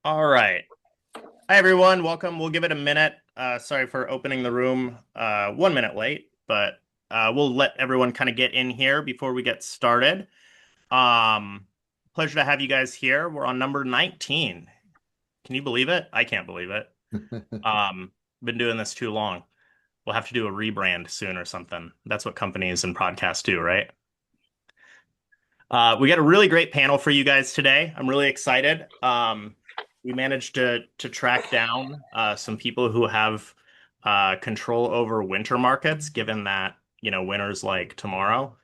All right. Hi, everyone. Welcome. We'll give it a minute. Sorry for opening the room 1 minute late, but we'll let everyone kind of get in here before we get started. Um, Pleasure to have you guys here. We're on number 19. Can you believe it? I can't believe it. Been doing this too long. We'll have to do a rebrand soon or something. That's what companies and podcasts do, right? We got a really great panel for you guys today. I'm really excited. We managed to track down some people who have control over winter markets, given that, winter's like tomorrow.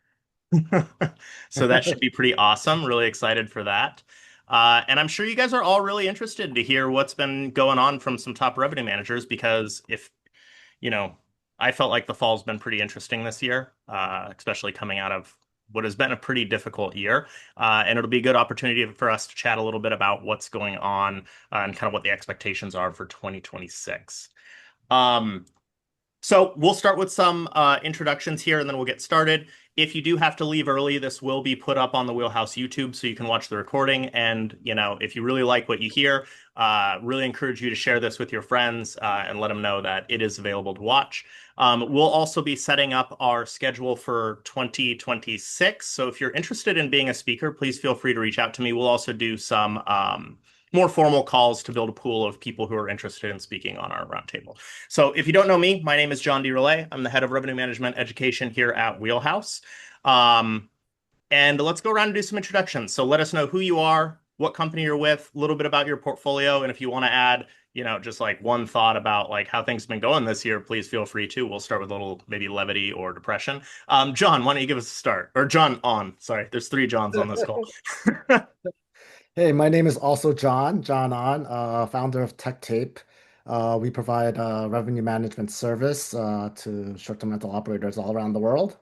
So that should be pretty awesome. Really excited for that. And I'm sure you guys are all really interested to hear what's been going on from some top revenue managers because if, you know, I felt like the fall's been pretty interesting this year, especially coming out of what has been a pretty difficult year. And it'll be a good opportunity for us to chat a little bit about what's going on and kind of what the expectations are for 2026. Um, so we'll start with some introductions here and then we'll get started. If you do have to leave early, this will be put up on the Wheelhouse YouTube so you can watch the recording. And, if you really like what you hear, really encourage you to share this with your friends and let them know that it is available to watch. We'll also be setting up our schedule for 2026. So if you're interested in being a speaker, please feel free to reach out to me. We'll also do some more formal calls to build a pool of people who are interested in speaking on our roundtable. So if you don't know me, my name is John DeRelay. I'm the head of revenue management education here at Wheelhouse. Um, and let's go around and do some introductions. So let us know who you are, what company you're with, a little bit about your portfolio, and if you want to add, just like one thought about like how things have been going this year, please feel free to. We'll start with a little maybe levity or depression. John, why don't you give us a start? Or John on. Sorry, there's three Johns on this call. Hey, my name is also John On, founder of TechTape. We provide revenue management service to short-term rental operators all around the world.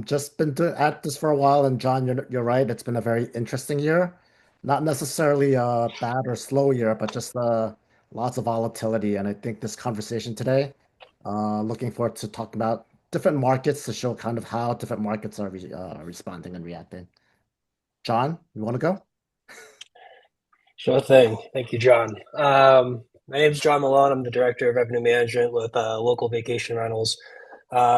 Just been at this for a while, and John, you're right. It's been a very interesting year. Not necessarily a bad or slow year, but just lots of volatility. And I think this conversation today, looking forward to talk about different markets to show kind of how different markets are responding and reacting. John, you want to go? Sure thing. Thank you, John. My name is John Malone. I'm the director of revenue management with local vacation rentals.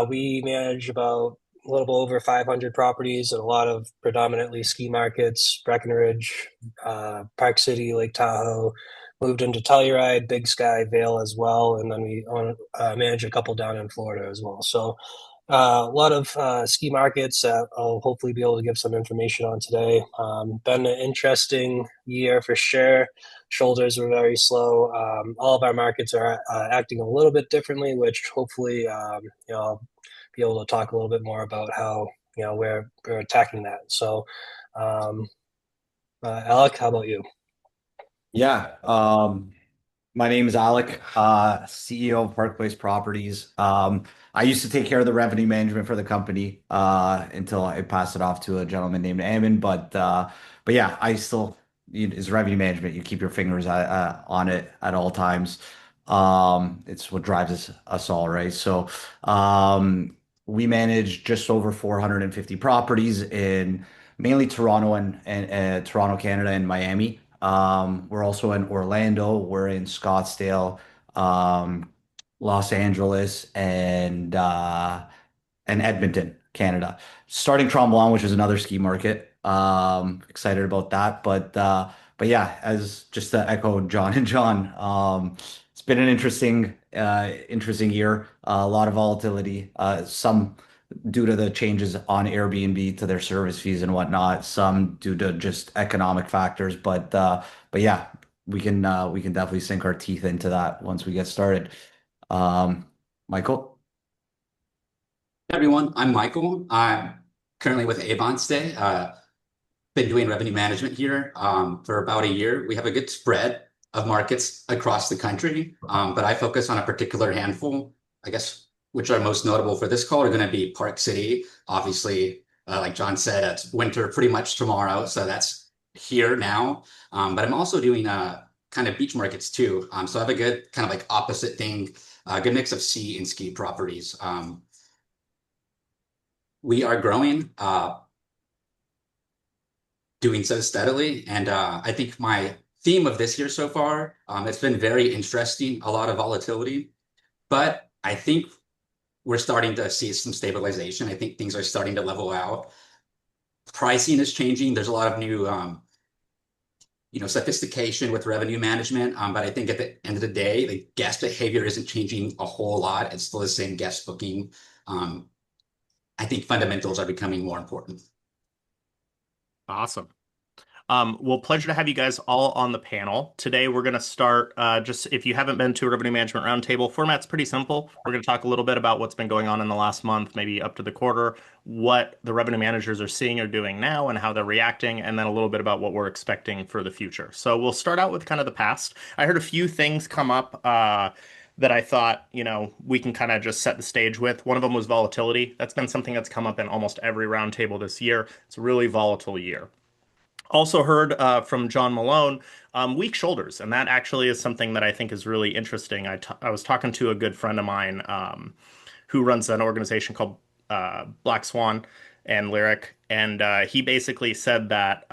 We manage about a little over 500 properties and a lot of predominantly ski markets, Breckenridge, Park City, Lake Tahoe. Moved into Telluride, Big Sky, Vail as well, and then we manage a couple down in Florida as well. So a lot of ski markets that I'll hopefully be able to give some information on today. Been an interesting year for sure. Shoulders were very slow. All of our markets are acting a little bit differently, which hopefully I'll be able to talk a little bit more about how we're attacking that. So, um, Alec, how about you? Yeah, my name is Alec, CEO of Park Place Properties. I used to take care of the revenue management for the company until I passed it off to a gentleman named Ammon. But yeah, I still it's revenue management. You keep your fingers on it at all times. It's what drives us all, right? So we manage just over 450 properties in mainly Toronto and Toronto, Canada, and Miami. We're also in Orlando. We're in Scottsdale, um, Los Angeles, and Edmonton, Canada. Starting Tremblant, which is another ski market. Excited about that. But yeah, as just to echo John and John, it's been an interesting year. A lot of volatility. Some due to the changes on Airbnb to their service fees and whatnot, some due to just economic factors. But yeah, we can definitely sink our teeth into that once we get started. Michael? Hey everyone, I'm Michael. I'm currently with AvantStay. Been doing revenue management here for about a year. We have a good spread of markets across the country, but I focus on a particular handful, I guess, which are most notable for this call are going to be Park City. Obviously, like John said, it's winter pretty much tomorrow, so that's here now. But I'm also doing kind of beach markets too. So I have a good kind of like opposite thing, a good mix of sea and ski properties. We are growing, doing so steadily. And I think my theme of this year so far. It's been very interesting, a lot of volatility, but I think we're starting to see some stabilization. I think things are starting to level out. Pricing is changing. There's a lot of new sophistication with revenue management. But I think at the end of the day, the guest behavior isn't changing a whole lot. It's still the same guest booking. Um, I think fundamentals are becoming more important. Awesome. Well, pleasure to have you guys all on the panel. Today, we're going to start just if you haven't been to a revenue management roundtable, format's pretty simple. We're going to talk a little bit about what's been going on in the last month, maybe up to the quarter, what the revenue managers are seeing or doing now and how they're reacting, and then a little bit about what we're expecting for the future. So we'll start out with kind of the past. I heard a few things come up that I thought, we can kind of just set the stage with. One of them was volatility. That's been something that's come up in almost every roundtable this year. It's a really volatile year. Also heard from John Malone, weak shoulders, and that actually is something that I think is really interesting. I was talking to a good friend of mine who runs an organization called Black Swan and Lyric, and he basically said that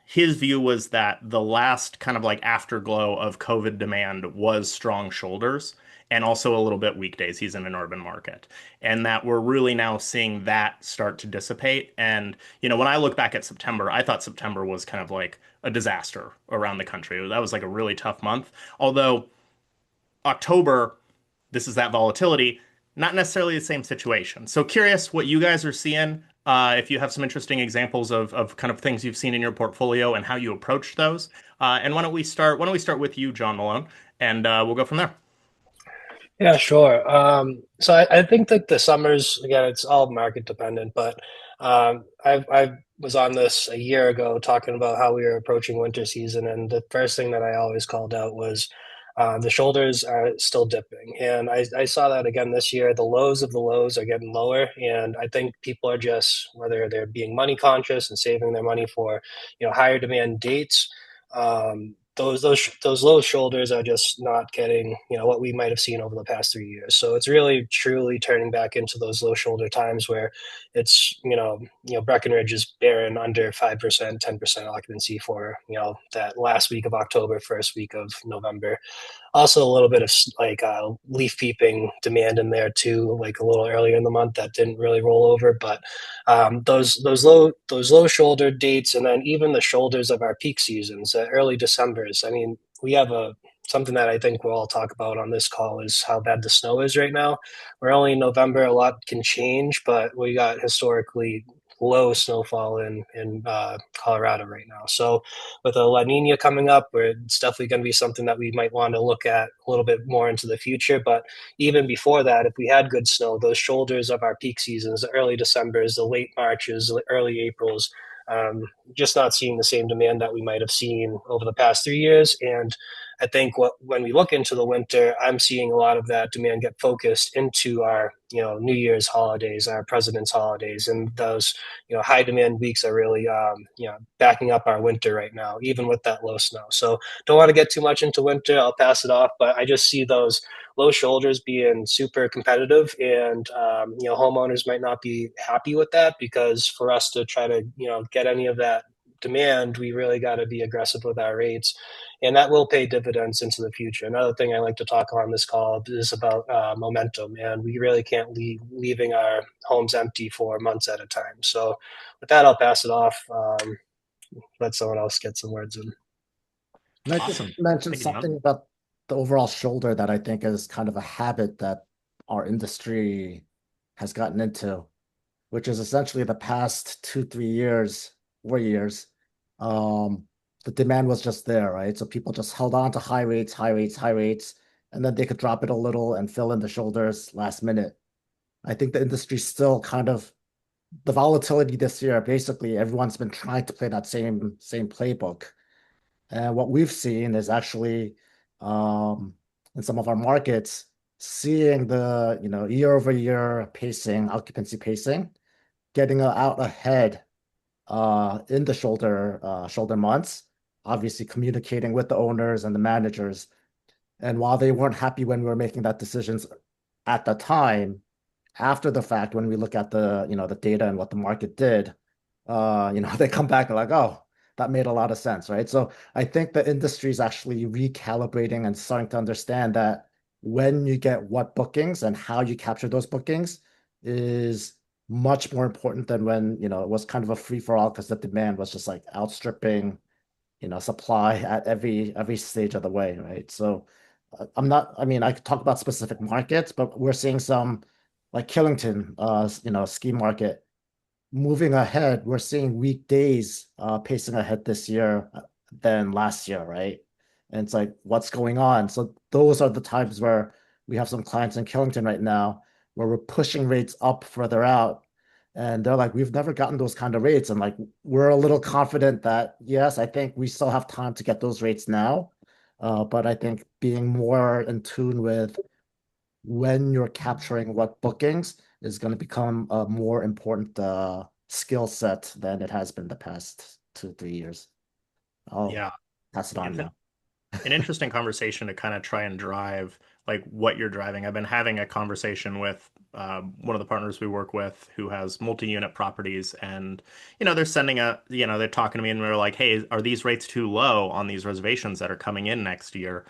his view was that the last kind of like afterglow of COVID demand was strong shoulders and also a little bit weekdays. He's in an urban market, and that we're really now seeing that start to dissipate. And when I look back at September, I thought September was kind of like a disaster around the country. That was like a really tough month. Although October, this is that volatility, not necessarily the same situation. So curious what you guys are seeing. If you have some interesting examples of kind of things you've seen in your portfolio and how you approach those. And why don't we start? Why don't we start with you, John Malone, and we'll go from there. Yeah, sure. So I think that the summers, again, it's all market dependent, but I was on this a year ago talking about how we were approaching winter season, and the first thing that I always called out was the shoulders are still dipping. And I saw that again this year. The lows of the lows are getting lower, and I think people are just, whether they're being money conscious and saving their money for, higher demand dates, those low shoulders are just not getting what we might have seen over the past 3 years. So it's really truly turning back into those low shoulder times where it's Breckenridge is bearing under 5%, 10% occupancy for that last week of October, first week of November. Also a little bit of like leaf peeping demand in there too, like a little earlier in the month that didn't really roll over. But those low shoulder dates, and then even the shoulders of our peak seasons, early December's. I mean, we have something that I think we'll all talk about on this call is how bad the snow is right now. We're only in November, a lot can change, but we got historically low snowfall in Colorado right now. So with a La Nina coming up, it's definitely going to be something that we might want to look at a little bit more into the future. But even before that, if we had good snow, those shoulders of our peak seasons, the early Decembers, the late Marches, the early Aprils, just not seeing the same demand that we might have seen over the past 3 years. And I think when we look into the winter, I'm seeing a lot of that demand get focused into our New Year's holidays, our President's holidays, and those high demand weeks are really backing up our winter right now, even with that low snow. So don't want to get too much into winter. I'll pass it off, but I just see those low shoulders being super competitive, and homeowners might not be happy with that, because for us to try to get any of that demand, we really got to be aggressive with our rates, and that will pay dividends into the future. Another thing I like to talk on this call is about momentum, and we really can't leaving our homes empty for months at a time. So with that, I'll pass it off. Let someone else get some words in. And I just Awesome. mentioned Thank you, John. something about the overall shoulder that I think is kind of a habit that our industry has gotten into, which is essentially the past 2, 3 years, 4 years. Um, the demand was just there, right? So people just held on to high rates, high rates, high rates, and then they could drop it a little and fill in the shoulders last minute. I think the industry's still kind of the volatility this year. Basically, everyone's been trying to play that same playbook. And what we've seen is actually in some of our markets, seeing the year over year pacing, occupancy pacing, getting out ahead in the shoulder months, obviously communicating with the owners and the managers. And while they weren't happy when we were making that decisions at the time, after the fact, when we look at the the data and what the market did, they come back and like, oh, that made a lot of sense, right? So I think the industry is actually recalibrating and starting to understand that when you get what bookings and how you capture those bookings is much more important than when, it was kind of a free for all because the demand was just like outstripping, supply at every stage of the way, right? So I mean, I could talk about specific markets, but we're seeing some like Killington, ski market moving ahead. We're seeing weekdays pacing ahead this year than last year, right? And it's like, what's going on? So those are the times where we have some clients in Killington right now where we're pushing rates up further out. And they're like, we've never gotten those kind of rates. And like, we're a little confident that, yes, I think we still have time to get those rates now. But I think being more in tune with when you're capturing what bookings is going to become a more important skill set than it has been the past 2, 3 years. I'll Yeah. pass it on It's now. an interesting conversation to kind of try and drive like what you're driving. I've been having a conversation with one of the partners we work with who has multi-unit properties, and they're sending they're talking to me and they're like, "Hey, are these rates too low on these reservations that are coming in next year?"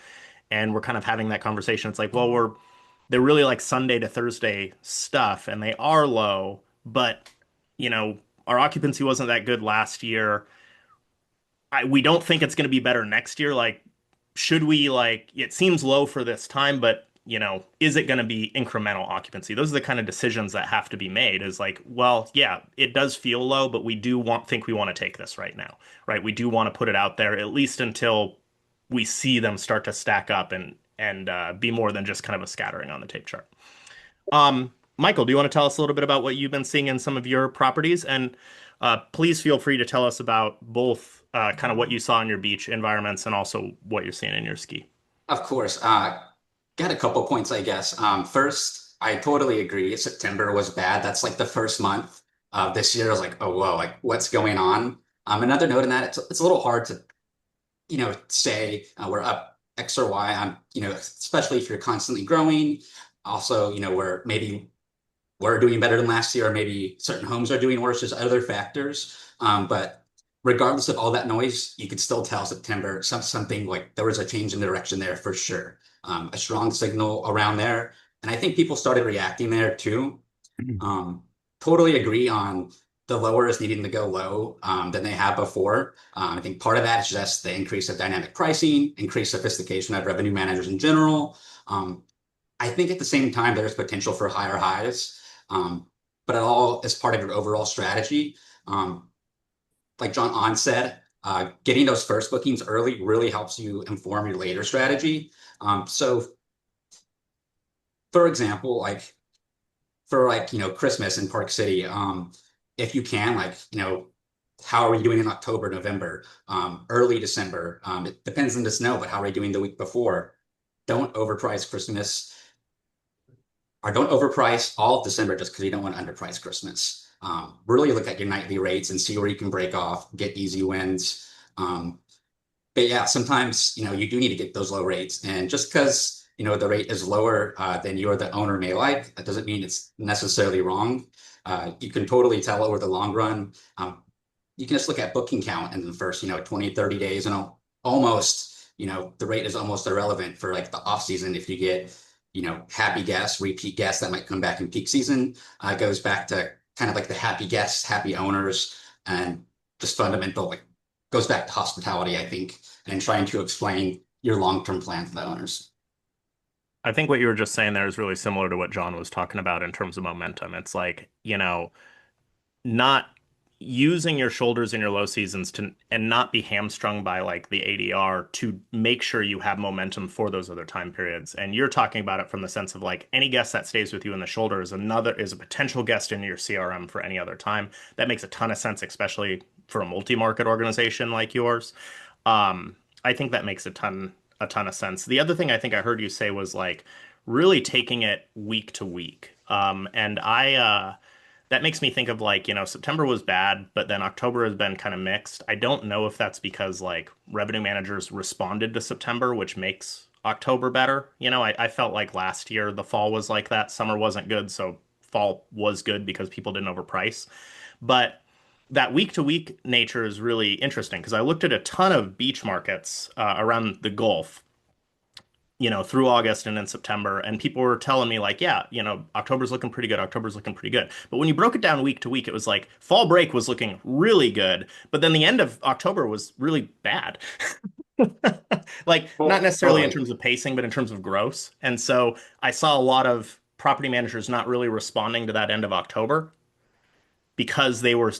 And we're kind of having that conversation. It's like, well, they're really like Sunday to Thursday stuff, and they are low, but you know, our occupancy wasn't that good last year. We don't think it's going to be better next year. Like, should we like? It seems low for this time, but is it going to be incremental occupancy? Those are the kind of decisions that have to be made. Is like, well, yeah, it does feel low, but we do think we want to take this right now, right? We do want to put it out there at least until we see them start to stack up and be more than just kind of a scattering on the tape chart. Michael, do you want to tell us a little bit about what you've been seeing in some of your properties? And please feel free to tell us about both kind of what you saw in your beach environments and also what you're seeing in your ski. Of course. Got a couple points, I guess. First, I totally agree. September was bad. That's like the first month of this year. I was like, oh, whoa, like what's going on? Another note in that, it's a little hard to, say we're up X or Y on, especially if you're constantly growing. Also, where maybe we're doing better than last year, or maybe certain homes are doing worse. There's other factors. But regardless of all that noise, you could still tell September something like there was a change in direction there for sure. A strong signal around there. And I think people started reacting there too. Um, Totally agree on the lowers needing to go low than they have before. I think part of that is just the increase of dynamic pricing, increased sophistication of revenue managers in general. Um, I think at the same time, there's potential for higher highs, um, but it all is part of your overall strategy. Um, like John On said, getting those first bookings early really helps you inform your later strategy. So, for example, like for Christmas in Park City, if you can, how are you doing in October, November, early December? It depends on the snow, but how are you doing the week before? Don't overprice Christmas, or don't overprice all of December just because you don't want to underprice Christmas. Really look at your nightly rates and see where you can break off, get easy wins. But yeah, sometimes you do need to get those low rates, and just because the rate is lower than you or the owner may like, that doesn't mean it's necessarily wrong. You can totally tell over the long run. You can just look at booking count in the first 20, 30 days, and almost the rate is almost irrelevant for like the off season. If you get happy guests, repeat guests that might come back in peak season, goes back to kind of like the happy guests, happy owners, and just fundamental, like goes back to hospitality, I think, and trying to explain your long-term plan to the owners. I think what you were just saying there is really similar to what John was talking about in terms of momentum. It's like, not using your shoulders in your low seasons to and not be hamstrung by like the ADR to make sure you have momentum for those other time periods. And you're talking about it from the sense of like any guest that stays with you in the shoulder is a potential guest in your CRM for any other time. That makes a ton of sense, especially for a multi-market organization like yours. I think that makes a ton of sense. The other thing I think I heard you say was like really taking it week to week. And that makes me think of like, September was bad, but then October has been kind of mixed. I don't know if that's because like revenue managers responded to September, which makes October better. I felt like last year the fall was like that. Summer wasn't good, so fall was good because people didn't overprice. But that week to week nature is really interesting because I looked at a ton of beach markets around the Gulf, through August and in September, and people were telling me like, yeah, October's looking pretty good, October's looking pretty good. But when you broke it down week to week, it was like fall break was looking really good, but then the end of October was really bad. Like not Well, necessarily in terms of pacing, but in terms of gross. And so I saw a lot of property managers not really responding to that end of October because they were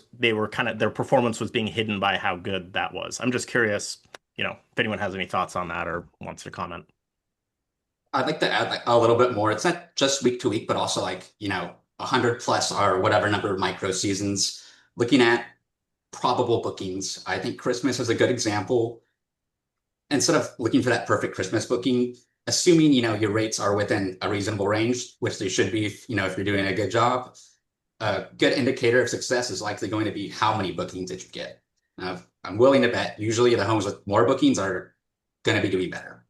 kind of their performance was being hidden by how good that was. I'm just curious, if anyone has any thoughts on that or wants to comment. I'd like to add like a little bit more. It's not just week to week, but also like, 100 plus or whatever number of micro seasons. Looking at probable bookings, I think Christmas is a good example. Instead of looking for that perfect Christmas booking, assuming, your rates are within a reasonable range, which they should be, if you're doing a good job, a good indicator of success is likely going to be how many bookings that you get. Now, I'm willing to bet usually the homes with more bookings are going to be doing better.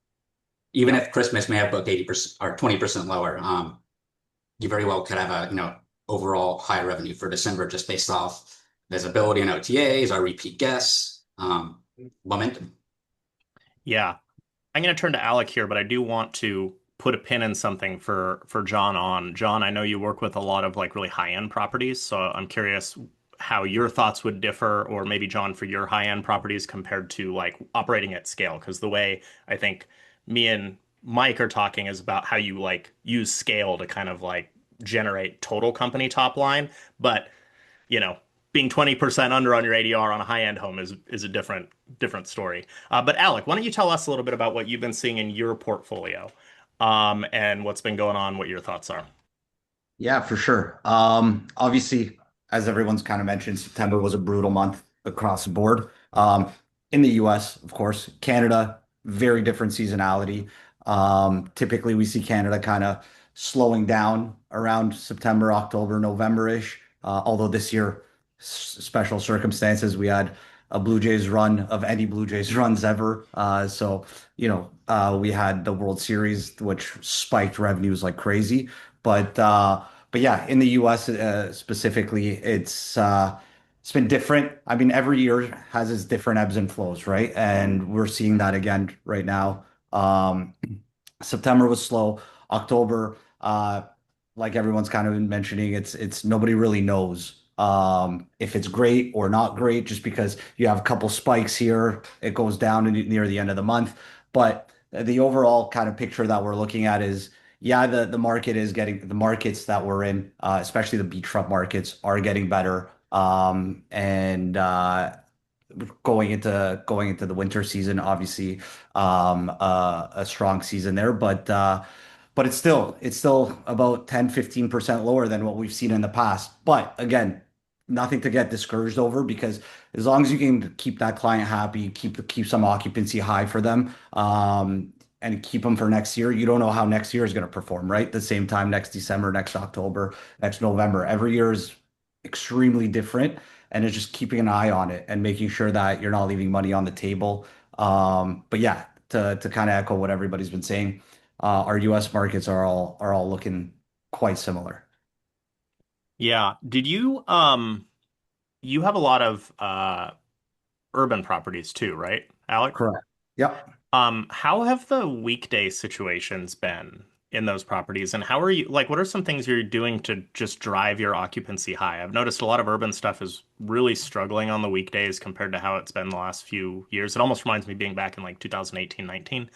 Even if Christmas may have booked 80% or 20% lower, you very well could have a, overall higher revenue for December just based off visibility and OTAs, our repeat guests, momentum. Yeah. I'm going to turn to Alec here, but I do want to put a pin in something for John on. John, I know you work with a lot of like really high-end properties, so I'm curious how your thoughts would differ, or maybe John, for your high-end properties compared to like operating at scale. Because the way I think me and Mike are talking is about how you like use scale to kind of like generate total company top line, but you know, being 20% under on your ADR on a high-end home is a different story. But Alec, why don't you tell us a little bit about what you've been seeing in your portfolio, and what's been going on, what your thoughts are. Yeah, for sure. Obviously, as everyone's kind of mentioned, September was a brutal month across the board. In the US, of course, Canada, very different seasonality. Typically, we see Canada kind of slowing down around September, October, November-ish. Although this year, special circumstances, we had a Blue Jays run of any Blue Jays runs ever. We had the World Series, which spiked revenues like crazy. But yeah, in the US specifically, it's been different. I mean, every year has its different ebbs and flows, right? And we're seeing that again right now. Um, September was slow. October, like everyone's kind of been mentioning, it's nobody really knows if it's great or not great, just because you have a couple spikes here, it goes down near the end of the month. But the overall kind of picture that we're looking at is, yeah, the market is getting the markets that we're in, especially the beachfront markets, are getting better. And going into the winter season, obviously, a strong season there, but it's still about 10-15% lower than what we've seen in the past. But again, nothing to get discouraged over, because as long as you can keep that client happy, keep some occupancy high for them, and keep them for next year, you don't know how next year is going to perform, right? The same time next December, next October, next November. Every year is extremely different, and it's just keeping an eye on it and making sure that you're not leaving money on the table. But yeah, to kind of echo what everybody's been saying, our US markets are all looking quite similar. Yeah. Did you have a lot of urban properties too, right, Alec? Correct. Yep. How have the weekday situations been in those properties, and how are you, like, what are some things you're doing to just drive your occupancy high? I've noticed a lot of urban stuff is really struggling on the weekdays compared to how it's been the last few years. It almost reminds me of being back in like 2018, 19.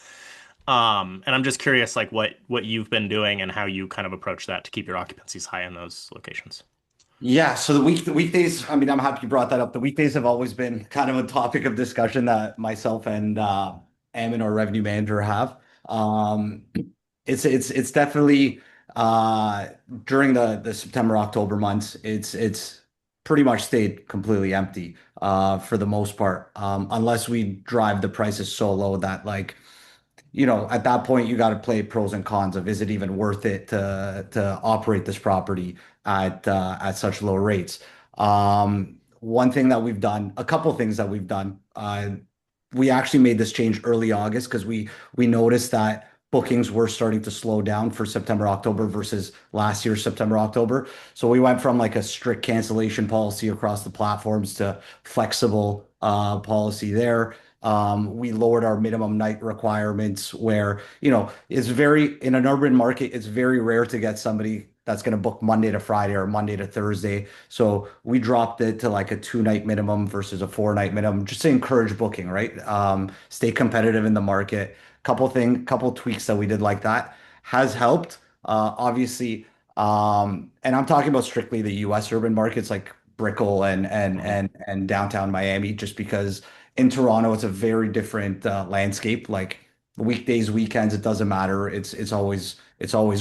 And I'm just curious, like, what you've been doing and how you kind of approach that to keep your occupancies high in those locations. Yeah, so the weekdays, I mean, I'm happy you brought that up. The weekdays have always been kind of a topic of discussion that myself and Ammon, our revenue manager, have. Um, it's definitely during the September, October months, it's pretty much stayed completely empty for the most part. Unless we drive the prices so low that, like, at that point you got to play pros and cons of, is it even worth it to operate this property at such low rates. One thing that we've done, a couple things that we've done, we actually made this change early August because we noticed that bookings were starting to slow down for September, October versus last year's September, October. So we went from like a strict cancellation policy across the platforms to flexible policy there. We lowered our minimum night requirements where, it's in an urban market, it's very rare to get somebody that's going to book Monday to Friday or Monday to Thursday. So we dropped it to like a 2 night minimum versus a 4 night minimum, just to encourage booking, right? Stay competitive in the market. Couple tweaks that we did like that has helped. Obviously, and I'm talking about strictly the U.S. urban markets like Brickell and downtown Miami, just because in Toronto it's a very different landscape. Like weekdays, weekends, it doesn't matter. It's always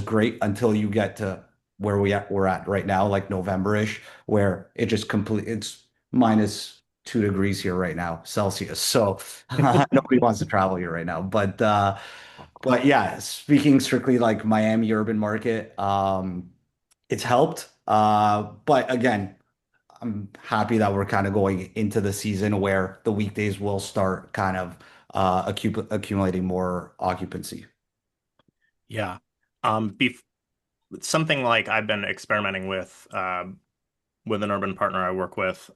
great until you get to where we're at right now, like November-ish, where it's -2 degrees here right now, Celsius. So nobody wants to travel here right now. But yeah, speaking strictly like Miami urban market, it's helped. But again, I'm happy that we're kind of going into the season where the weekdays will start kind of accumulating more occupancy. Yeah. Bef Something like I've been experimenting with an urban partner I work with,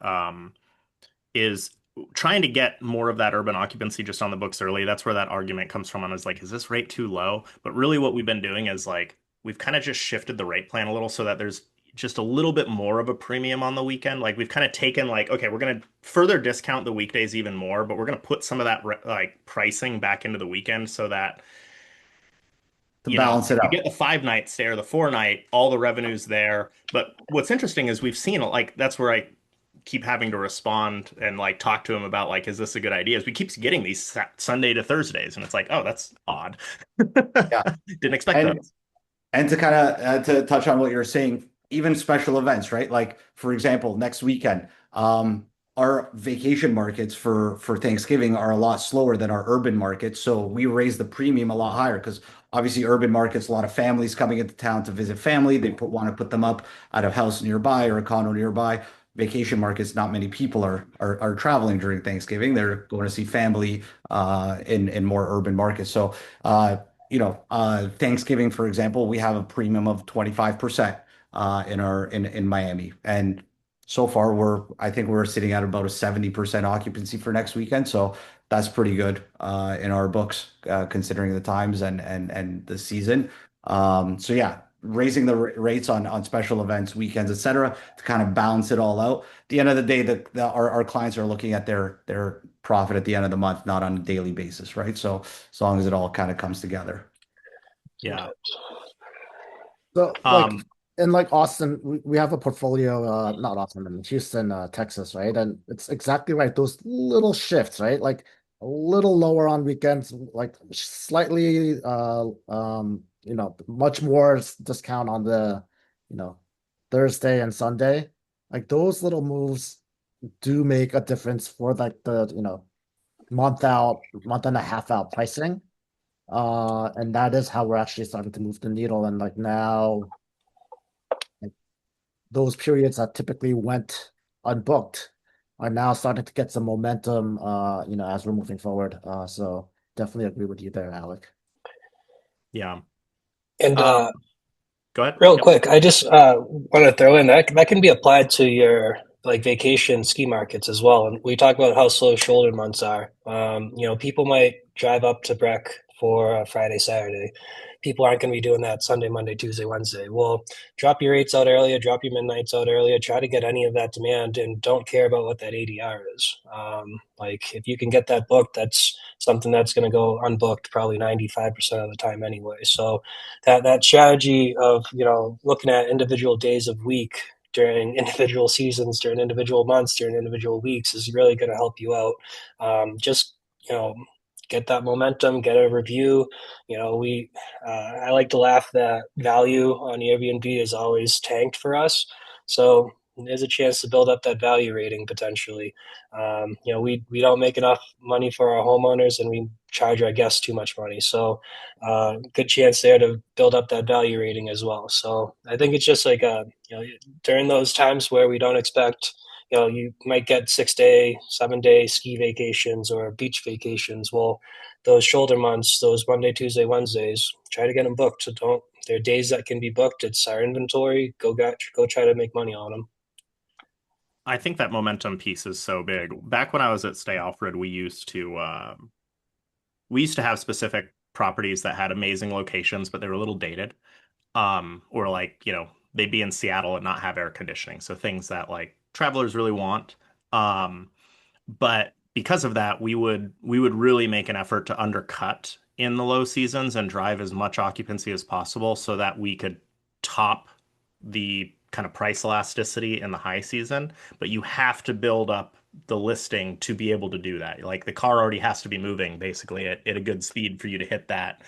is trying to get more of that urban occupancy just on the books early. That's where that argument comes from. I was like, is this rate too low? But really what we've been doing is like we've kind of just shifted the rate plan a little so that there's just a little bit more of a premium on the weekend. Like we've kind of taken like, okay, we're going to further discount the weekdays even more, but we're going to put some of that like pricing back into the weekend so that To balance if it you out. get the 5 night stay or the 4 night, all the revenue's there. But what's interesting is we've seen like that's where I keep having to respond and like talk to him about like, is this a good idea? Is we keep getting these Sunday to Thursdays, and it's like, oh, that's odd. Yeah. Didn't expect And those. And to kind of to touch on what you're saying, even special events, right? Like for example, next weekend, our vacation markets for Thanksgiving are a lot slower than our urban markets, so we raise the premium a lot higher because obviously urban markets, a lot of families coming into town to visit family, they want to put them up at a house nearby or a condo nearby. Vacation markets, not many people are traveling during Thanksgiving. They're going to see family in more urban markets. So Thanksgiving, for example, we have a premium of 25% in Miami. And so far I think we're sitting at about a 70% occupancy for next weekend. So that's pretty good in our books, considering the times and the season. So yeah, raising the rates on special events, weekends, etc., to kind of balance it all out. At the end of the day, our clients are looking at their profit at the end of the month, not on a daily basis, right? So as long as it all kind of comes together. Yeah. So like Um, in like Austin, we have a portfolio, not Austin, in Houston, Texas, right? And it's exactly right. Those little shifts, right? Like a little lower on weekends, like slightly, much more discount on the, you know, Thursday and Sunday. Like those little moves do make a difference for like the, month out, month and a half out pricing. And that is how we're actually starting to move the needle. And like now, like those periods that typically went unbooked are now starting to get some momentum, as we're moving forward. So definitely agree with you there, Alec. yeah. And Go ahead. real Yep. quick, I just want to throw in that can be applied to your like vacation ski markets as well. And we talk about how slow shoulder months are. People might drive up to Breck for a Friday, Saturday. People aren't going to be doing that Sunday, Monday, Tuesday, Wednesday. Well, drop your rates out earlier, drop your midnights out earlier, try to get any of that demand and don't care about what that ADR is. Like if you can get that booked, that's something that's going to go unbooked probably 95% of the time anyway. So that strategy of looking at individual days of week during individual seasons, during individual months, during individual weeks is really going to help you out. Just get that momentum, get a review. We I like to laugh that value on Airbnb is always tanked for us, so there's a chance to build up that value rating potentially. We don't make enough money for our homeowners, and we charge our guests too much money. So, good chance there to build up that value rating as well. So, I think it's just like during those times where we don't expect you might get 6-day, 7-day ski vacations or beach vacations. Well, those shoulder months, those Monday, Tuesday, Wednesdays, try to get them booked. So don't, there are days that can be booked. It's our inventory. Go try to make money on them. I think that momentum piece is so big. Back when I was at Stay Alfred, we used to have specific properties that had amazing locations, but they were a little dated. Or like, they'd be in Seattle and not have air conditioning. So things that like travelers really want. Um, but because of that, we would really make an effort to undercut in the low seasons and drive as much occupancy as possible so that we could top the kind of price elasticity in the high season. But you have to build up the listing to be able to do that. Like the car already has to be moving basically at a good speed for you to hit that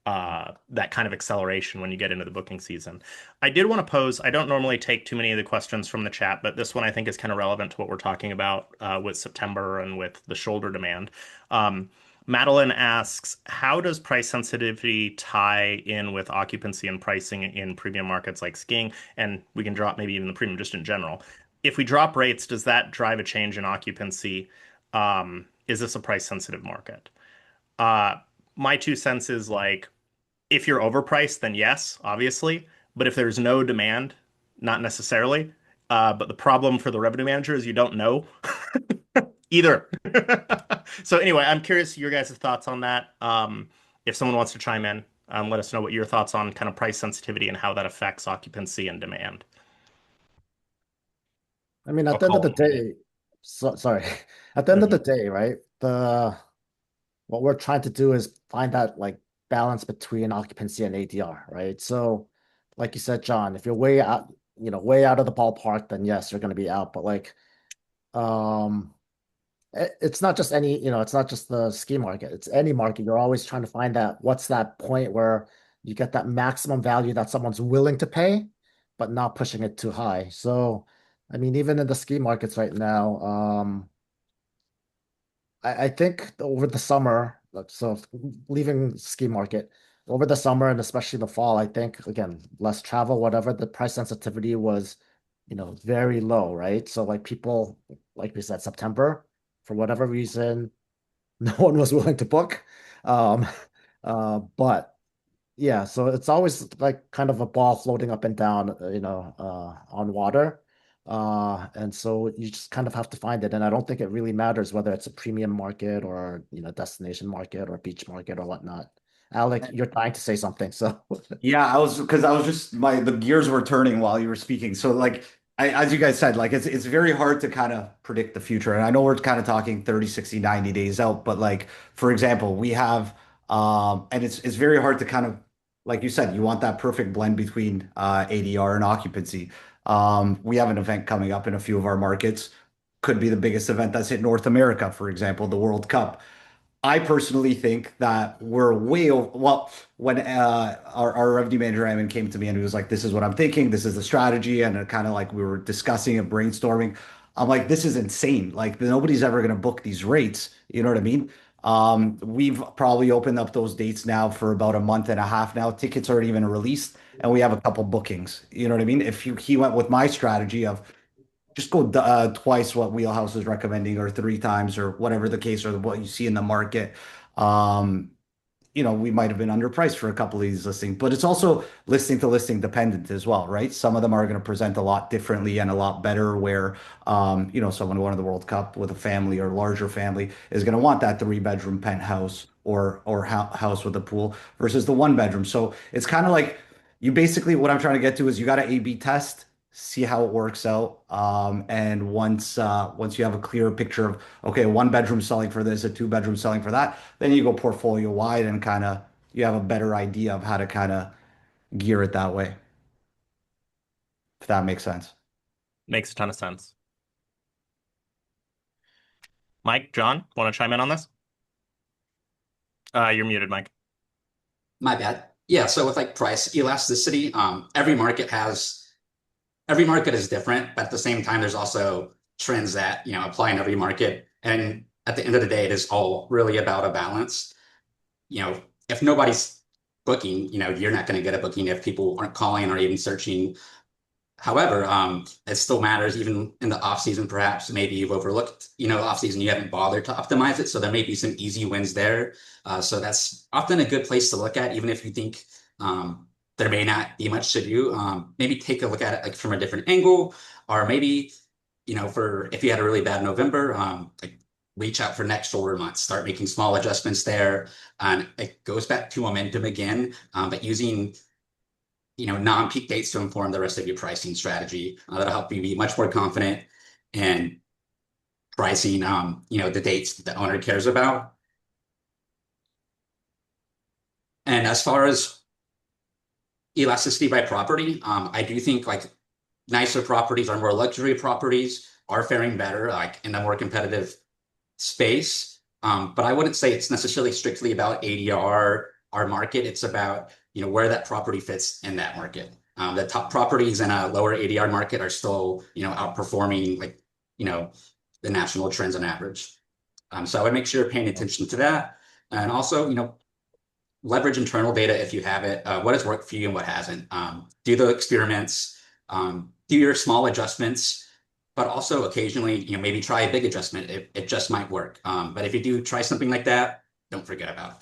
kind of acceleration when you get into the booking season. I did want to pose, I don't normally take too many of the questions from the chat, but this one I think is kind of relevant to what we're talking about with September and with the shoulder demand. Madeline asks, how does price sensitivity tie in with occupancy and pricing in premium markets like skiing? And we can drop maybe even the premium just in general. If we drop rates, does that drive a change in occupancy? Is this a price sensitive market? Uh, my 2 cents is like, if you're overpriced, then yes, obviously. But if there's no demand, not necessarily. But the problem for the revenue manager is you don't know either. So anyway, I'm curious your guys' thoughts on that. If someone wants to chime in, let us know what your thoughts on kind of price sensitivity and how that affects occupancy and demand. I mean, I'll at the end of call the it Monday. day, sorry, at the end of the Mhm. day, right? What we're trying to do is find that like balance between occupancy and ADR, right? So, like you said, John, if you're way out of the ballpark, then yes, you're going to be out. But like, um, it's not just it's not just the ski market. It's any market. You're always trying to find that what's that point where you get that maximum value that someone's willing to pay, but not pushing it too high. So, I mean, even in the ski markets right now, I think over the summer, so leaving ski market, over the summer and especially the fall, I think again, less travel, whatever, the price sensitivity was, very low, right? So like people, like we said, September, for whatever reason, no one was willing to book. Um, but yeah, so it's always like kind of a ball floating up and down, on water. And so you just kind of have to find it. And I don't think it really matters whether it's a premium market or, destination market or beach market or whatnot. Alec, you're trying to say something, so Yeah, I was just the gears were turning while you were speaking. So like as you guys said, like it's very hard to kind of predict the future. And I know we're kind of talking 30, 60, 90 days out, but like for example, we have and it's very hard to kind of like you said, you want that perfect blend between ADR and occupancy. We have an event coming up in a few of our markets. Could be the biggest event that's hit North America, for example, the World Cup. I personally think that we're way over. Well, when our revenue manager Evan came to me and he was like, "This is what I'm thinking. This is the strategy," and kind of like we were discussing and brainstorming. I'm like, "This is insane. Like nobody's ever going to book these rates." You know what I mean? We've probably opened up those dates now for about a month and a half now. Tickets aren't even released, and we have a couple bookings. You know what I mean? If he went with my strategy of just go twice what Wheelhouse is recommending or 3 times or whatever the case or what you see in the market. Um, we might have been underpriced for a couple of these listings, but it's also listing to listing dependent as well, right? Some of them are going to present a lot differently and a lot better where, someone going to the World Cup with a family or larger family is going to want that 3 bedroom penthouse or house with a pool versus the 1 bedroom. So it's kind of like you basically, what I'm trying to get to is you got to A/B test, see how it works out. And once you have a clearer picture of, okay, a 1 bedroom selling for this, a 2 bedroom selling for that, then you go portfolio wide and kind of you have a better idea of how to kind of gear it that way, if that makes sense. Makes a ton of sense. Mike, John, want to chime in on this? You're muted, Mike. My bad. Yeah, so with like price elasticity, every market is different, but at the same time, there's also trends that, apply in every market. And at the end of the day, it is all really about a balance. If nobody's booking, you're not going to get a booking if people aren't calling or even searching However, it still matters even in the off season. Perhaps maybe you've overlooked, off season, you haven't bothered to optimize it. So there may be some easy wins there. So that's often a good place to look at, even if you think there may not be much to do. Maybe take a look at it like from a different angle, or maybe, for if you had a really bad November, like reach out for next shoulder months, start making small adjustments there. And it goes back to momentum again, but using non-peak dates to inform the rest of your pricing strategy. That'll help you be much more confident in pricing, the dates that the owner cares about. And as far as elasticity by property, I do think like nicer properties or more luxury properties are faring better, like in a more competitive space. But I wouldn't say it's necessarily strictly about ADR, our market. It's about, where that property fits in that market. The top properties in a lower ADR market are still, outperforming like, the national trends on average. So I would make sure you're paying attention to that. And also, leverage internal data if you have it. What has worked for you and what hasn't? Do the experiments, do your small adjustments, but also occasionally, maybe try a big adjustment. It just might work. But if you do try something like that, don't forget about it.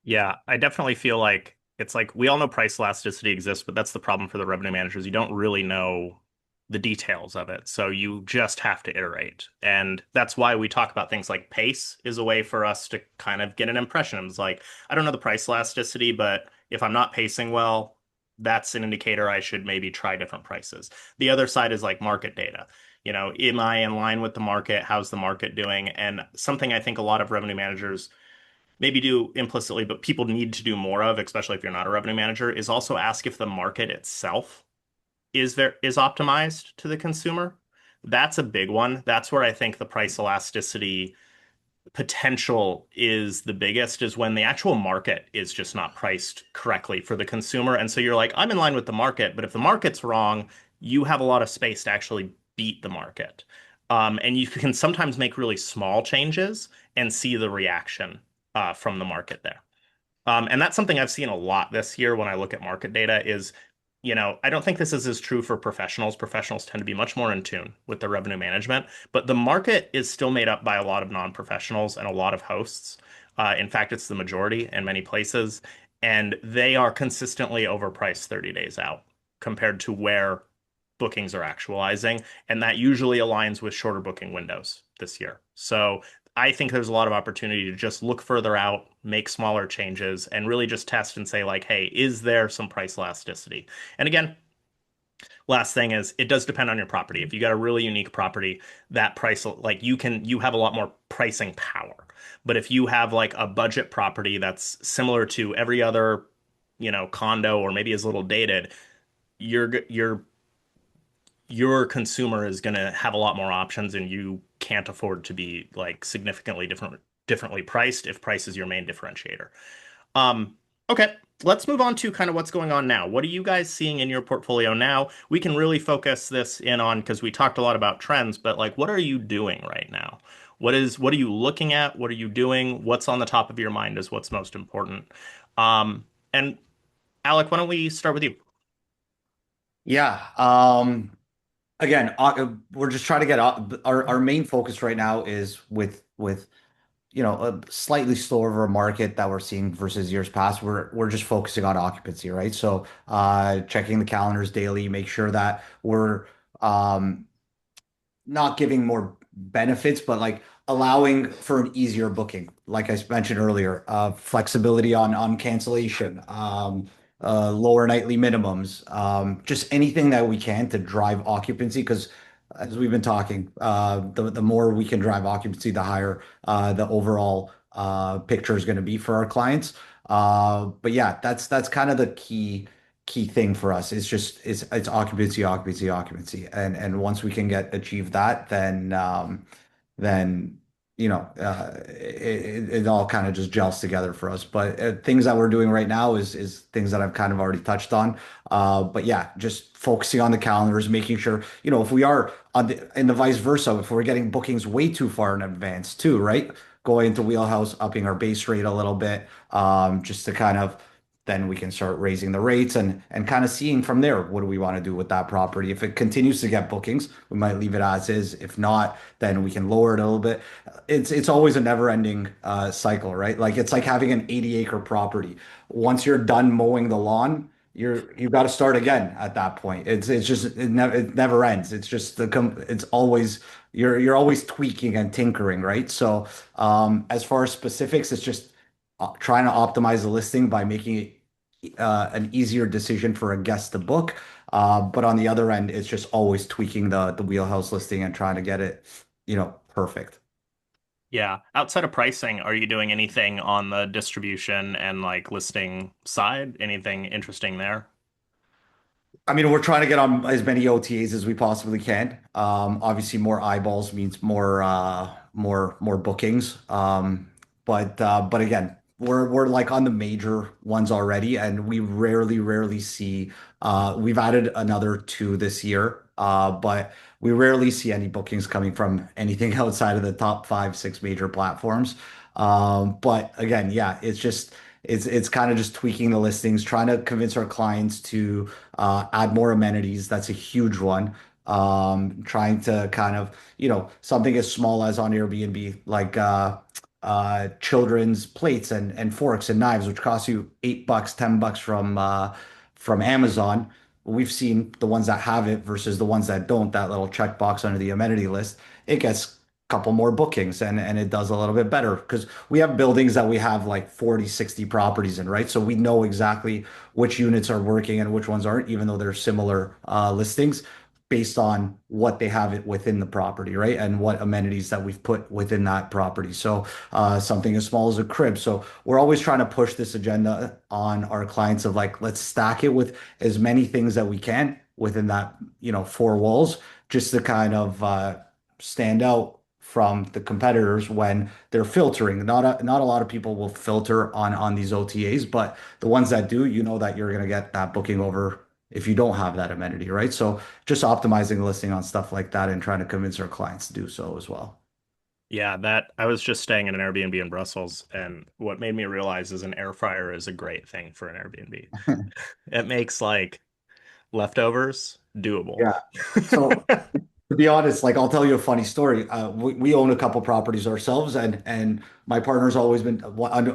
Yeah, I definitely feel like it's like we all know price elasticity exists, but that's the problem for the revenue managers. You don't really know the details of it. So you just have to iterate. And that's why we talk about things like pace is a way for us to kind of get an impression. It's like, I don't know the price elasticity, but if I'm not pacing well, that's an indicator I should maybe try different prices. The other side is like market data. Am I in line with the market? How's the market doing? And something I think a lot of revenue managers maybe do implicitly, but people need to do more of, especially if you're not a revenue manager, is also ask if the market itself is optimized to the consumer. That's a big one. That's where I think the price elasticity potential is the biggest, is when the actual market is just not priced correctly for the consumer. And so you're like, I'm in line with the market, but if the market's wrong, you have a lot of space to actually beat the market. And you can sometimes make really small changes and see the reaction from the market there. And that's something I've seen a lot this year when I look at market data is, I don't think this is as true for professionals. Professionals tend to be much more in tune with their revenue management, but the market is still made up by a lot of non-professionals and a lot of hosts. In fact, it's the majority in many places, and they are consistently overpriced 30 days out compared to where bookings are actualizing, and that usually aligns with shorter booking windows this year. So I think there's a lot of opportunity to just look further out, make smaller changes, and really just test and say, like, hey, is there some price elasticity? And again, last thing is it does depend on your property. If you got a really unique property, that price, like you have a lot more pricing power. But if you have like a budget property that's similar to every other, condo or maybe is a little dated, your consumer is going to have a lot more options and you can't afford to be like significantly differently priced if price is your main differentiator. Um, okay, let's move on to kind of what's going on now. What are you guys seeing in your portfolio now? We can really focus this in on because we talked a lot about trends, but like what are you doing right now? What are you looking at? What are you doing? What's on the top of your mind is what's most important. And Alec, why don't we start with you? Yeah. Again, we're just trying to get our main focus right now is with a slightly slower market that we're seeing versus years past. We're just focusing on occupancy, right? So checking the calendars daily, make sure that we're um not giving more benefits, but like allowing for an easier booking. Like I mentioned earlier, flexibility on cancellation, lower nightly minimums, just anything that we can to drive occupancy. Because as we've been talking, the more we can drive occupancy, the higher the overall picture is going to be for our clients. But yeah, that's kind of the key thing for us. It's occupancy, occupancy, occupancy, and once we can achieve that, then it all kind of just gels together for us. But things that we're doing right now is things that I've kind of already touched on. But yeah, just focusing on the calendars, making sure if we are in the vice versa, if we're getting bookings way too far in advance too, right? Going into Wheelhouse, upping our base rate a little bit, just to kind of then we can start raising the rates and kind of seeing from there, what do we want to do with that property? If it continues to get bookings, we might leave it as is. If not, then we can lower it a little bit. It's always a never ending cycle, right? Like it's like having an 80-acre property. Once you're done mowing the lawn, you've got to start again at that point. It's just it never ends. It's just it's always you're always tweaking and tinkering, right? So as far as specifics, it's just trying to optimize the listing by making it an easier decision for a guest to book. But on the other end, it's just always tweaking the wheelhouse listing and trying to get it, perfect. Yeah. Outside of pricing, are you doing anything on the distribution and like listing side? Anything interesting there? I mean, we're trying to get on as many OTAs as we possibly can. Obviously, more eyeballs means more bookings. But again, we're like on the major ones already, and we rarely see. We've added another two this year, but we rarely see any bookings coming from anything outside of the top five, six major platforms. But again, yeah, it's kind of just tweaking the listings, trying to convince our clients to add more amenities. That's a huge one. Trying to kind of, something as small as on Airbnb, like children's plates and forks and knives, which cost you $8, $10 from Amazon. We've seen the ones that have it versus the ones that don't, that little checkbox under the amenity list. It gets couple more bookings and it does a little bit better because we have buildings that we have like 40, 60 properties in, right? So we know exactly which units are working and which ones aren't, even though they're similar listings based on what they have it within the property, right? And what amenities that we've put within that property. So something as small as a crib. So we're always trying to push this agenda on our clients of like, let's stack it with as many things that we can within that, four walls, just to kind of stand out from the competitors when they're filtering. Not a lot of people will filter on these OTAs, but the ones that do, you know that you're going to get that booking over if you don't have that amenity, right? So just optimizing the listing on stuff like that and trying to convince our clients to do so as well. Yeah, that I was just staying in an Airbnb in Brussels, and what made me realize is an air fryer is a great thing for an Airbnb. It makes like leftovers doable. Yeah. So to be honest, like I'll tell you a funny story. We own a couple properties ourselves, and my partner's always been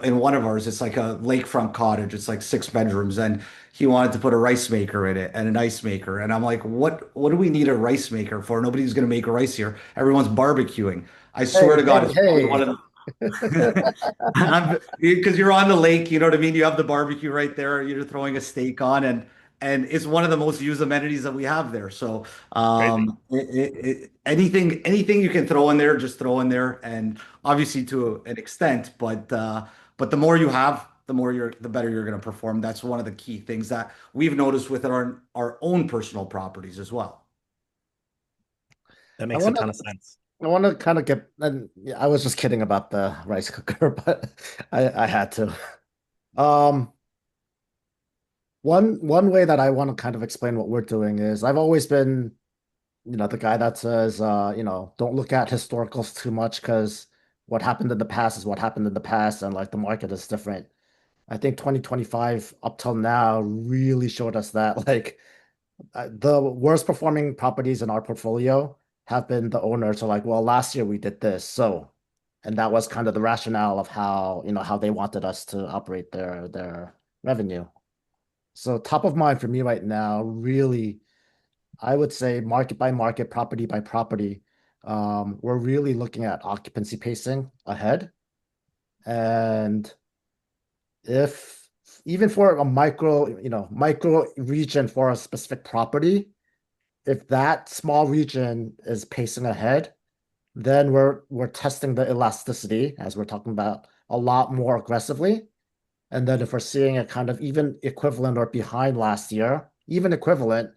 in one of ours. It's like a lakefront cottage. It's like 6 bedrooms, and he wanted to put a rice maker in it and an ice maker. And I'm like, what do we need a rice maker for? Nobody's gonna make a rice here. Everyone's barbecuing. I swear to Hey, God, hey, it's probably one of hey. the because you're on the lake, you know what I mean? You have the barbecue right there. You're throwing a steak on, and it's one of the most used amenities that we have there. So Crazy. anything you can throw in there, just throw in there, and obviously to an extent, but the more you have, the better you're going to perform. That's one of the key things that we've noticed with our own personal properties as well. That I makes a want to ton of sense. I want to kind of get, and yeah, I was just kidding about the rice cooker, but I had to. Um, one way that I want to kind of explain what we're doing is I've always been, the guy that says, don't look at historicals too much because what happened in the past is what happened in the past, and like the market is different. I think 2025 up till now really showed us that like the worst performing properties in our portfolio have been the owners are like, well, last year we did this, so, and that was kind of the rationale of how they wanted us to operate their revenue. So top of mind for me right now, really, I would say market by market, property by property. We're really looking at occupancy pacing ahead. And if even for a micro region for a specific property, if that small region is pacing ahead, then we're testing the elasticity as we're talking about a lot more aggressively. And then if we're seeing it kind of even equivalent or behind last year, even equivalent,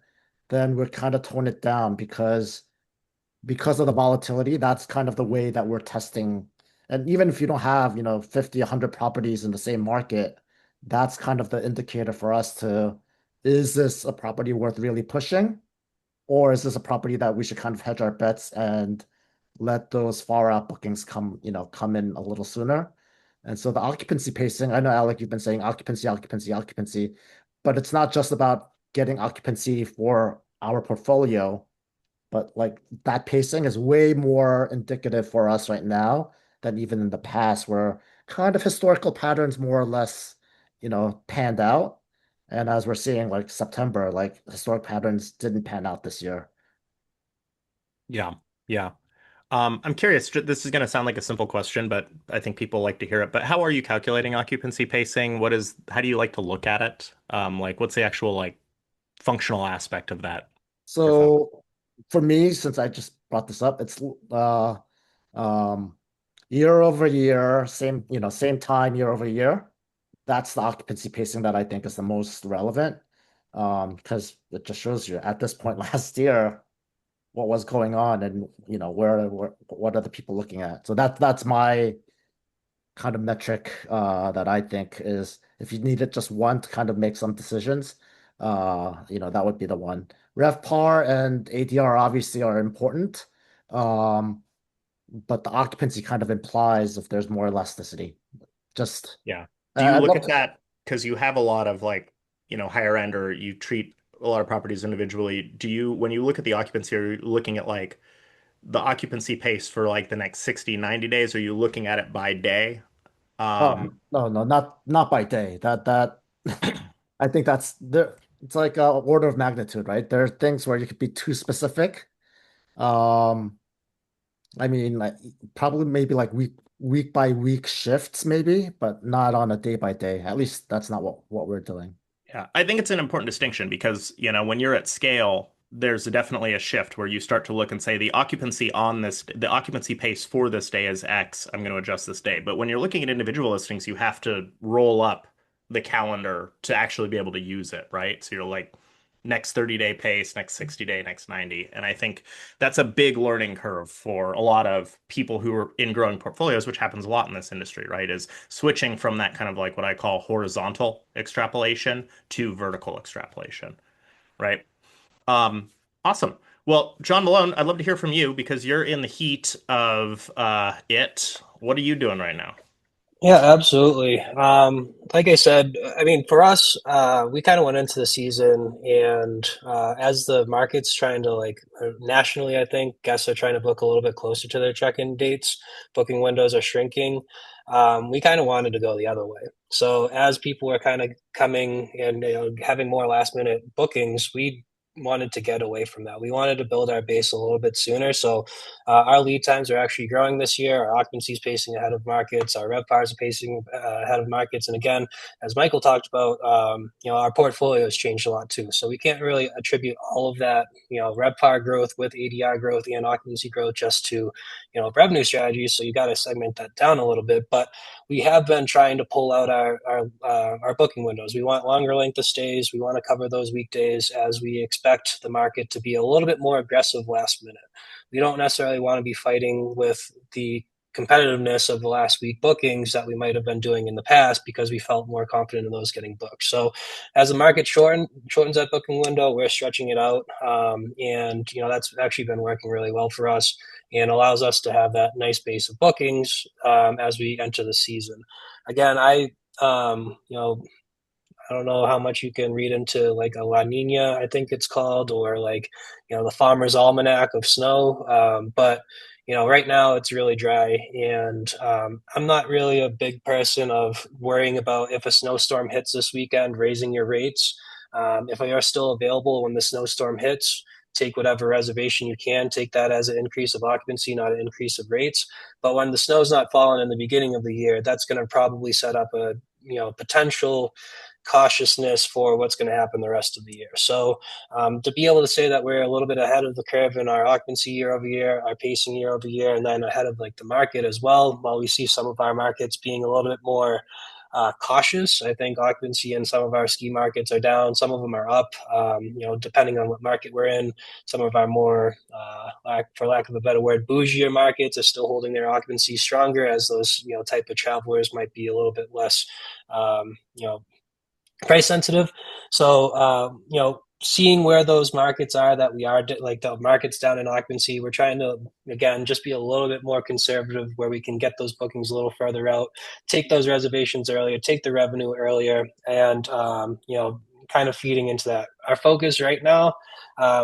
then we're kind of tone it down because of the volatility. That's kind of the way that we're testing. And even if you don't have, 50, 100 properties in the same market, that's kind of the indicator for us to, is this a property worth really pushing? Or is this a property that we should kind of hedge our bets and let those far out bookings come in a little sooner? And so the occupancy pacing, I know, Alec, you've been saying occupancy, occupancy, occupancy, but it's not just about getting occupancy for our portfolio, but like that pacing is way more indicative for us right now than even in the past, where kind of historical patterns more or less, panned out. And as we're seeing, like September, like historic patterns didn't pan out this year. Yeah. Yeah. I'm curious, this is going to sound like a simple question, but I think people like to hear it. But how are you calculating occupancy pacing? How do you like to look at it? Like, what's the actual like functional aspect of that for folks? So for me, since I just brought this up, it's um year over year, same time year over year. That's the occupancy pacing that I think is the most relevant. Because it just shows you at this point last year what was going on and where what are the people looking at. So that's my kind of metric that I think is if you needed just one to kind of make some decisions, that would be the one. RevPAR and ADR obviously are important, um, but the occupancy kind of implies if there's more elasticity. Just Yeah. Do you I'd look love at to. that because you have a lot of like, higher end or you treat a lot of properties individually? When you look at the occupancy, are you looking at like the occupancy pace for like the next 60, 90 days? Are you looking at it by day? Um, Oh no, no, not by day. That I think that's there. It's like a order of magnitude, right? There are things where you could be too specific. Um, I mean, like probably maybe like week by week shifts, maybe, but not on a day by day. At least that's not what we're doing. Yeah, I think it's an important distinction because, when you're at scale, there's definitely a shift where you start to look and say the occupancy pace for this day is X. I'm going to adjust this day. But when you're looking at individual listings, you have to roll up the calendar to actually be able to use it, right? So you're like next 30-day pace, next 60-day, next 90. And I think that's a big learning curve for a lot of people who are in growing portfolios, which happens a lot in this industry, right? Is switching from that kind of like what I call horizontal extrapolation to vertical extrapolation, right? Um, awesome. Well, John Malone, I'd love to hear from you because you're in the heat of it. What are you doing right now? Yeah, absolutely. Like I said, I mean, for us, we kind of went into the season, and as the market's trying to nationally, I think guests are trying to book a little bit closer to their check-in dates. Booking windows are shrinking. We kind of wanted to go the other way. So as people were kind of coming and having more last-minute bookings, we wanted to get away from that. We wanted to build our base a little bit sooner. So our lead times are actually growing this year. Our occupancy is pacing ahead of markets. Our RevPARs are pacing ahead of markets. And again, as Michael talked about, our portfolio has changed a lot too. So we can't really attribute all of that, RevPAR growth with ADR growth and occupancy growth just to, revenue strategies. So you got to segment that down a little bit. But we have been trying to pull out our booking windows. We want longer length of stays. We want to cover those weekdays as we expect the market to be a little bit more aggressive last minute. We don't necessarily want to be fighting with the competitiveness of the last week bookings that we might have been doing in the past because we felt more confident in those getting booked. So as the market shortens that booking window, we're stretching it out, and that's actually been working really well for us and allows us to have that nice base of bookings as we enter the season. Again, I don't know how much you can read into like a La Nina, I think it's called, or like, the Farmer's Almanac of snow. But, right now it's really dry. And I'm not really a big person of worrying about if a snowstorm hits this weekend, raising your rates. If they are still available when the snowstorm hits, take whatever reservation you can, take that as an increase of occupancy, not an increase of rates. But when the snow's not falling in the beginning of the year, that's going to probably set up a potential cautiousness for what's going to happen the rest of the year. So to be able to say that we're a little bit ahead of the curve in our occupancy year over year, our pacing year over year, and then ahead of like the market as well, while we see some of our markets being a little bit more cautious. I think occupancy in some of our ski markets are down. Some of them are up, depending on what market we're in. Some of our more, for lack of a better word, bougier markets are still holding their occupancy stronger as those, type of travelers might be a little bit less, price sensitive. So, seeing where those markets are that we are like the markets down in occupancy. We're trying to, again, just be a little bit more conservative where we can get those bookings a little further out, take those reservations earlier, take the revenue earlier, and kind of feeding into that. Our focus right now,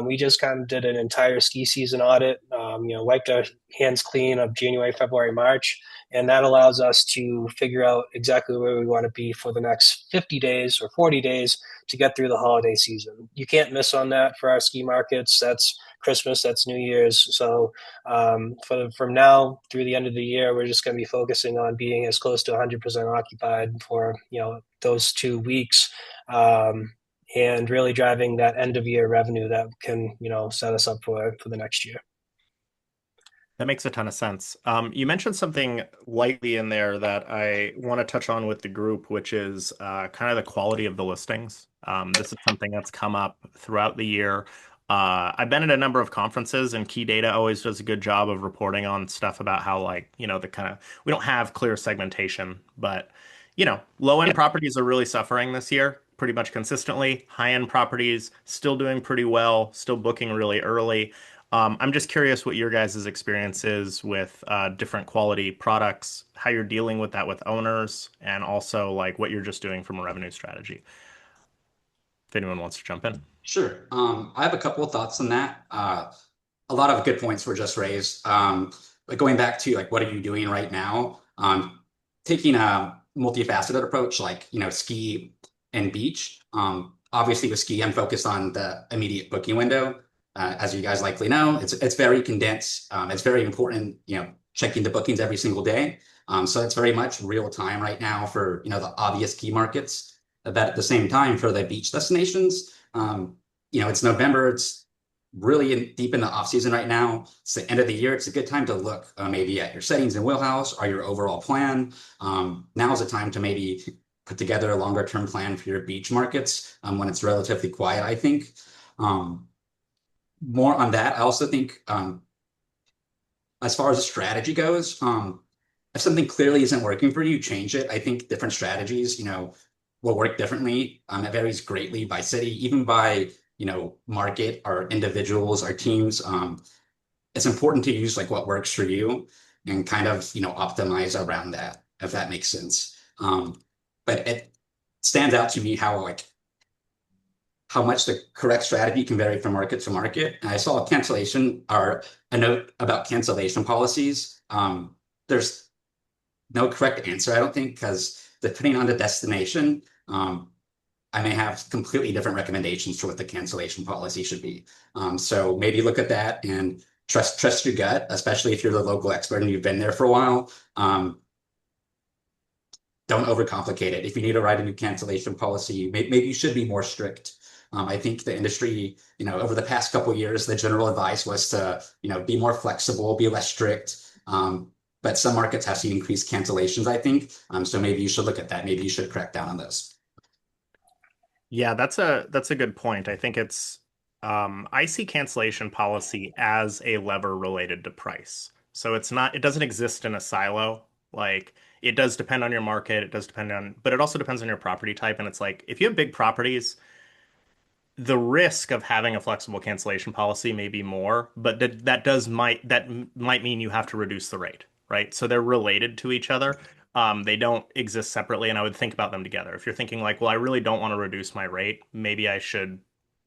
we just kind of did an entire ski season audit, wiped our hands clean of January, February, March, and that allows us to figure out exactly where we want to be for the next 50 days or 40 days to get through the holiday season. You can't miss on that for our ski markets. That's Christmas, that's New Year's. So from now through the end of the year, we're just going to be focusing on being as close to 100% occupied for those 2 weeks, and really driving that end of year revenue that can set us up for the next year. That makes a ton of sense. You mentioned something lightly in there that I want to touch on with the group, which is kind of the quality of the listings. This is something that's come up throughout the year. I've been at a number of conferences, and Key Data always does a good job of reporting on stuff about how, like, the kind of, we don't have clear segmentation, but, low-end properties are really suffering this year pretty much consistently. High-end properties still doing pretty well, still booking really early. I'm just curious what your guys' experience is with different quality products, how you're dealing with that with owners, and also like what you're just doing from a revenue strategy. If anyone wants to jump in. Sure. I have a couple of thoughts on that. A lot of good points were just raised. But going back to like, what are you doing right now? Taking a multifaceted approach, like, ski and beach. Obviously with ski, I'm focused on the immediate booking window. As you guys likely know, it's very condensed. It's very important, checking the bookings every single day. So it's very much real time right now for, the obvious key markets. But at the same time, for the beach destinations, it's November. It's really deep in the off season right now. It's the end of the year. It's a good time to look maybe at your settings in Wheelhouse or your overall plan. Now is the time to maybe put together a longer term plan for your beach markets when it's relatively quiet, I think. More on that, I also think as far as the strategy goes, if something clearly isn't working for you, change it. I think different strategies, will work differently. It varies greatly by city, even by, market or individuals or teams. It's important to use like what works for you and kind of, optimize around that, if that makes sense. But it stands out to me how much the correct strategy can vary from market to market. And I saw a cancellation or a note about cancellation policies. There's no correct answer, I don't think, because depending on the destination, I may have completely different recommendations for what the cancellation policy should be. So maybe look at that and trust your gut, especially if you're the local expert and you've been there for a while. Don't overcomplicate it. If you need to write a new cancellation policy, maybe you should be more strict. I think the industry, over the past couple of years, the general advice was to, be more flexible, be less strict. But some markets have seen increased cancellations, I think. So maybe you should look at that. Maybe you should crack down on those. Yeah, that's a good point. I think I see cancellation policy as a lever related to price. So it doesn't exist in a silo. Like, it does depend on your market, but it also depends on your property type. And it's like, if you have big properties, the risk of having a flexible cancellation policy may be more, but that might mean you have to reduce the rate, right? So they're related to each other. They don't exist separately, and I would think about them together. If you're thinking like, well, I really don't want to reduce my rate, maybe I should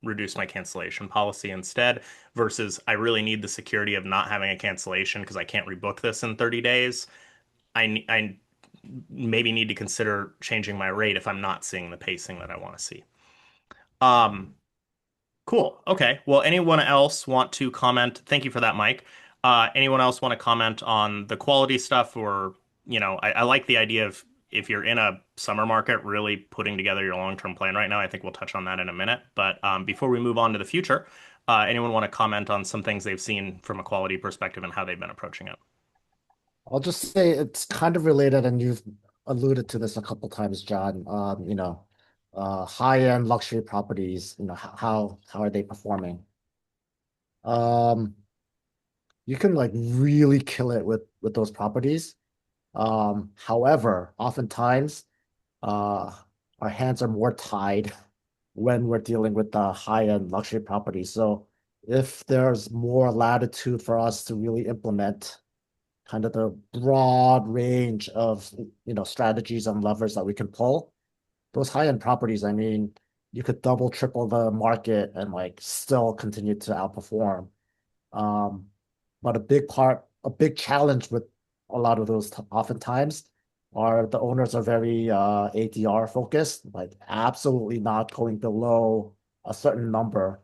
reduce my cancellation policy instead, versus I really need the security of not having a cancellation because I can't rebook this in 30 days. I maybe need to consider changing my rate if I'm not seeing the pacing that I want to see. Cool. Okay. Well, anyone else want to comment? Thank you for that, Mike. Anyone else want to comment on the quality stuff, or, I like the idea of, if you're in a summer market, really putting together your long-term plan right now. I think we'll touch on that in a minute. But before we move on to the future, anyone want to comment on some things they've seen from a quality perspective and how they've been approaching it? I'll just say it's kind of related, and you've alluded to this a couple times, John. High-end luxury properties, how are they performing? Um, you can like really kill it with those properties. However, oftentimes, our hands are more tied when we're dealing with the high-end luxury properties. So if there's more latitude for us to really implement kind of the broad range of strategies and levers that we can pull, those high-end properties, I mean, you could double, triple the market and like still continue to outperform. Um, but a big challenge with a lot of those oftentimes are the owners are very ADR focused, like absolutely not going below a certain number.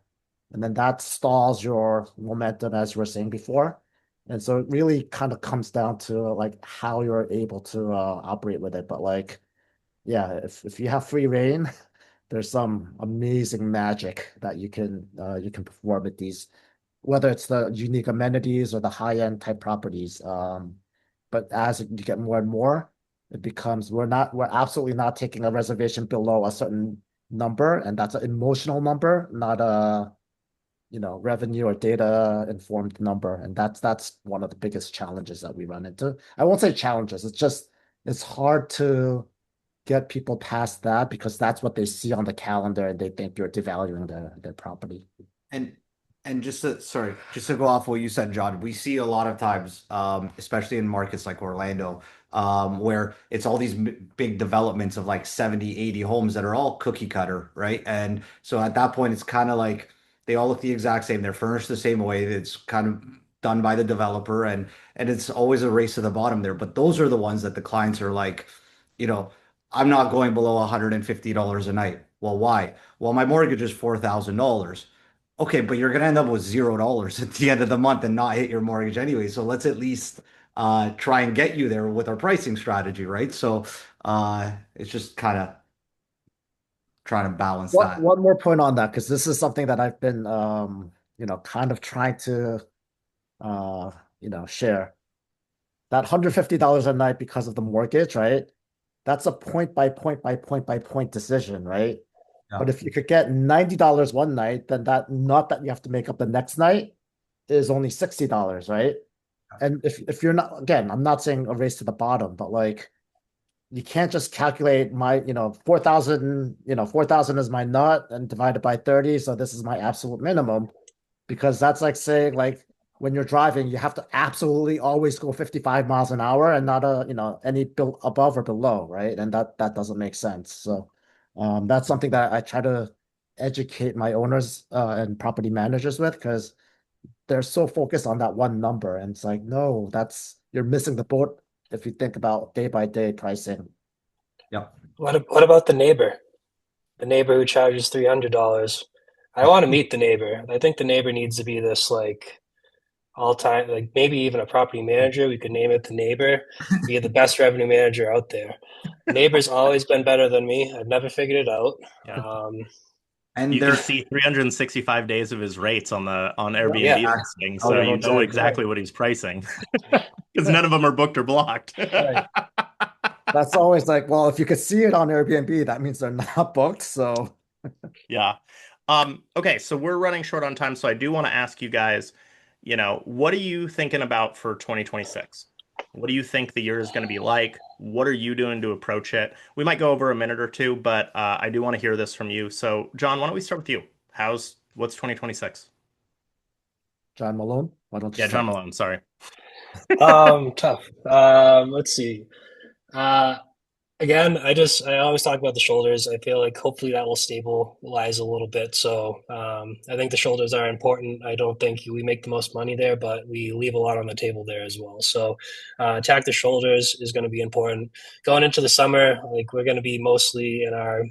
And then that stalls your momentum, as you were saying before. And so it really kind of comes down to like how you're able to operate with it. But like, yeah, if you have free reign, there's some amazing magic that you can perform with these, whether it's the unique amenities or the high-end type properties. But as you get more and more, it becomes we're absolutely not taking a reservation below a certain number, and that's an emotional number, not a revenue or data informed number. And that's one of the biggest challenges that we run into. I won't say challenges, it's hard to get people past that because that's what they see on the calendar and they think you're devaluing their property. And just to go off what you said, John, we see a lot of times, especially in markets like Orlando, where it's all these big developments of like 70, 80 homes that are all cookie cutter, right? And so at that point, it's kind of like they all look the exact same. They're furnished the same way. It's kind of done by the developer, and it's always a race to the bottom there. But those are the ones that the clients are like, you know, I'm not going below $150 a night. Well, why? Well, my mortgage is $4,000. Okay, but you're gonna end up with $0 at the end of the month and not hit your mortgage anyway. So let's at least try and get you there with our pricing strategy, right? So it's just kind of trying to balance that. One more point on that, because this is something that I've been kind of trying to share. That $150 a night because of the mortgage, right? That's a point by point by point by point decision, right? Yeah. But if you could get $90 one night, then that not that you have to make up the next night is only $60, right? And if you're not, again, I'm not saying a race to the bottom, but like you can't just calculate 4,000, 4,000 is my nut and divide it by 30. So this is my absolute minimum because that's like saying like when you're driving, you have to absolutely always go 55 miles an hour and not any above or below, right? And that doesn't make sense. So that's something that I try to educate my owners and property managers with because they're so focused on that one number. And it's like, no, you're missing the boat if you think about day by day pricing. Yep. What about the neighbor? The neighbor who charges $300. I want to meet the neighbor. I think the neighbor needs to be this like all time, like maybe even a property manager. We could name it the neighbor. Be the best revenue manager out there. Neighbor's always been better than me. I've never figured it out. Yeah. And You can there's see 365 days of his rates on Yeah. Airbnb listing, oh, so you that's know very exactly what he's pricing because none of them are booked or blocked. Right. That's always like, well, if you could see it on Airbnb, that means they're not booked. So Yeah. Okay, so we're running short on time, so I do want to ask you guys, what are you thinking about for 2026? What do you think the year is going to be like? What are you doing to approach it? We might go over a minute or two, but I do want to hear this from you. So, John, why don't we start with you? What's 2026? John Malone, why don't you Yeah, John start? Malone, sorry. Tough. Let's see. Uh, Again, I always talk about the shoulders. I feel like hopefully that will stabilize a little bit. So I think the shoulders are important. I don't think we make the most money there, but we leave a lot on the table there as well. So attack the shoulders is going to be important. Going into the summer, like we're going to be mostly in our,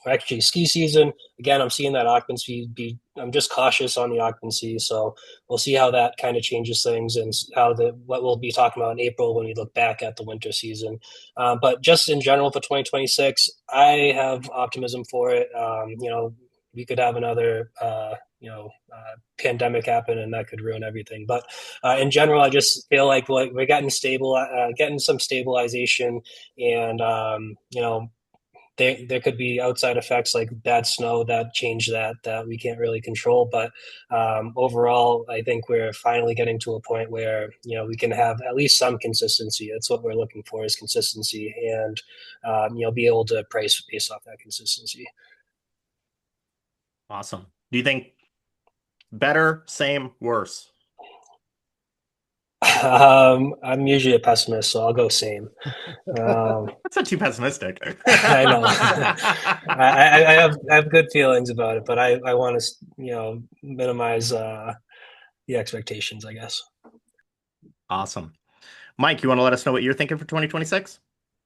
actually ski season. Again, I'm seeing that occupancy be. I'm just cautious on the occupancy. So we'll see how that kind of changes things and how what we'll be talking about in April when we look back at the winter season. But just in general for 2026, I have optimism for it. We could have another, pandemic happen and that could ruin everything. But in general, I just feel like we're getting getting some stabilization, and there could be outside effects like bad snow that change that we can't really control. But overall, I think we're finally getting to a point where we can have at least some consistency. That's what we're looking for is consistency, and be able to price based off that consistency. Awesome. Do you think better, same, worse? I'm usually a pessimist, so I'll go same. Um, That's not too pessimistic. I know. I have good feelings about it, but I want to minimize the expectations, I guess. Awesome. Mike, you want to let us know what you're thinking for 2026?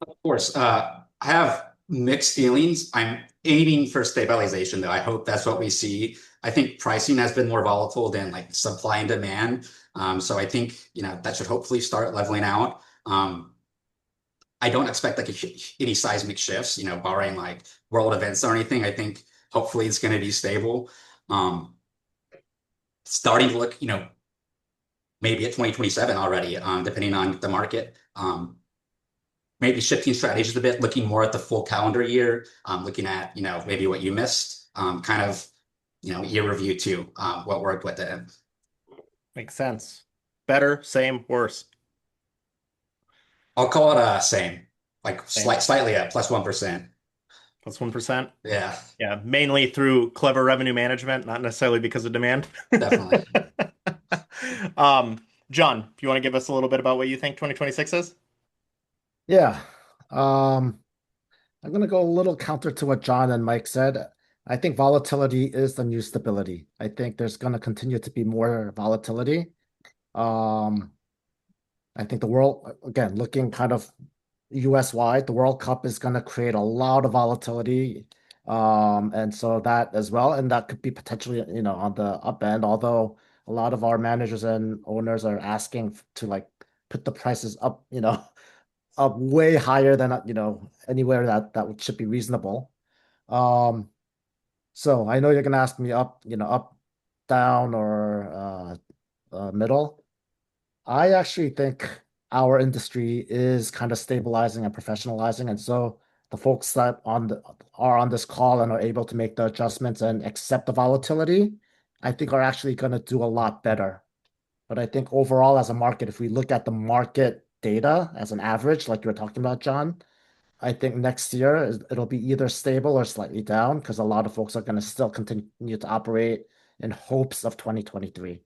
Of course, I have mixed feelings. I'm aiming for stabilization, though. I hope that's what we see. I think pricing has been more volatile than like supply and demand. So I think, that should hopefully start leveling out. I don't expect like any seismic shifts, barring like world events or anything. I think hopefully it's going to be stable. Um, Starting to look, maybe at 2027 already, depending on the market. Maybe shifting strategies a bit, looking more at the full calendar year, looking at, maybe what you missed, kind of, year review too, what worked with it. Makes sense. Better, same, worse. I'll call it same, like Same. slightly up, plus 1%. Plus 1%. Yeah, Yeah, mainly through clever revenue management, not necessarily because of demand. definitely. Um, John, if you want to give us a little bit about what you think 2026 is? Yeah. Um, I'm going to go a little counter to what John and Mike said. I think volatility is the new stability. I think there's going to continue to be more volatility. Um, I think the world, again, looking kind of US wide, the World Cup is going to create a lot of volatility. And so that as well, and that could be potentially, on the up end, although a lot of our managers and owners are asking to like put the prices up, up way higher than, anywhere that should be reasonable. Um, so I know you're going to ask me up, up, down, or middle. I actually think our industry is kind of stabilizing and professionalizing, and so the folks that are on this call and are able to make the adjustments and accept the volatility, I think are actually going to do a lot better. But I think overall, as a market, if we look at the market data as an average, like you were talking about, John, I think next year it'll be either stable or slightly down because a lot of folks are going to still continue to operate in hopes of 2023.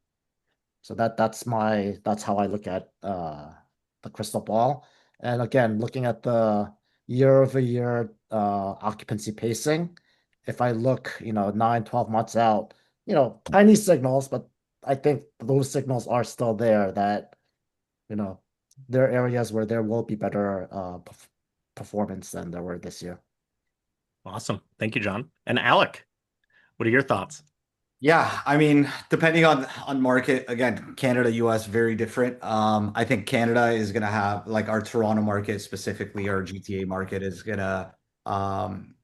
So that's how I look at the crystal ball. And again, looking at the year-over-year occupancy pacing, if I look, 9, 12 months out, tiny signals, but I think those signals are still there that, you know, there are areas where there will be better performance than there were this year. Awesome. Thank you, John. And Alec, what are your thoughts? Yeah, I mean, depending on market, again, Canada, US, very different. I think Canada is gonna have like our Toronto market specifically, our GTA market is gonna um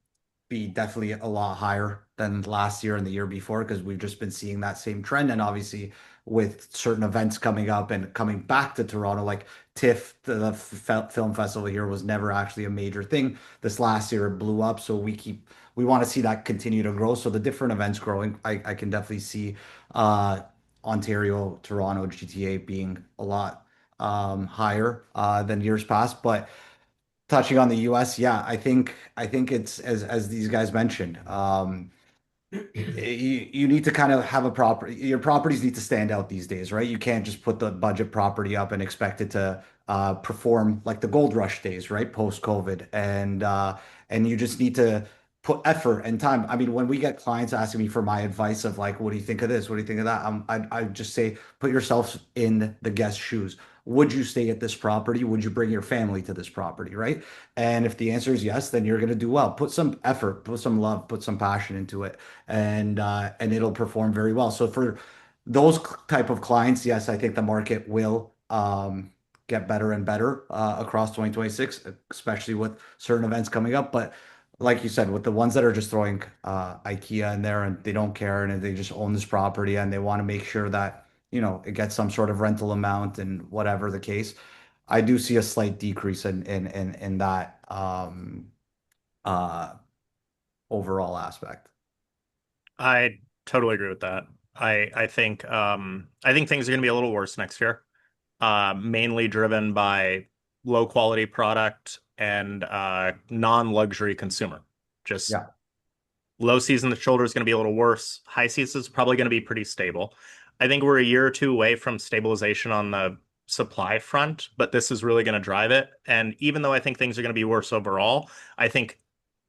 be definitely a lot higher than last year and the year before because we've just been seeing that same trend. And obviously, with certain events coming up and coming back to Toronto, like TIFF, the film festival here was never actually a major thing. This last year it blew up, so we want to see that continue to grow. So the different events growing, I can definitely see uh, Ontario, Toronto, GTA being a lot higher than years past, but touching on the US, yeah, I think it's as these guys mentioned. You need to kind of have a proper your properties need to stand out these days, right? You can't just put the budget property up and expect it to perform like the gold rush days, right? Post COVID. And you just need to put effort and time. I mean, when we get clients asking me for my advice of like, what do you think of this? What do you think of that? I just say, put yourself in the guest's shoes. Would you stay at this property? Would you bring your family to this property, right? And if the answer is yes, then you're going to do well. Put some effort, put some love, put some passion into it, and it'll perform very well. So for those type of clients, yes, I think the market will get better and better across 2026, especially with certain events coming up. But like you said, with the ones that are just throwing IKEA in there and they don't care and they just own this property and they want to make sure that it gets some sort of rental amount and whatever the case, I do see a slight decrease in that uh, overall aspect. I totally agree with that. I think things are going to be a little worse next year, mainly driven by low quality product and non-luxury consumer. Just Yeah. Low season, the shoulder is going to be a little worse. High season is probably going to be pretty stable. I think we're a year or two away from stabilization on the supply front, but this is really going to drive it. And even though I think things are going to be worse overall, I think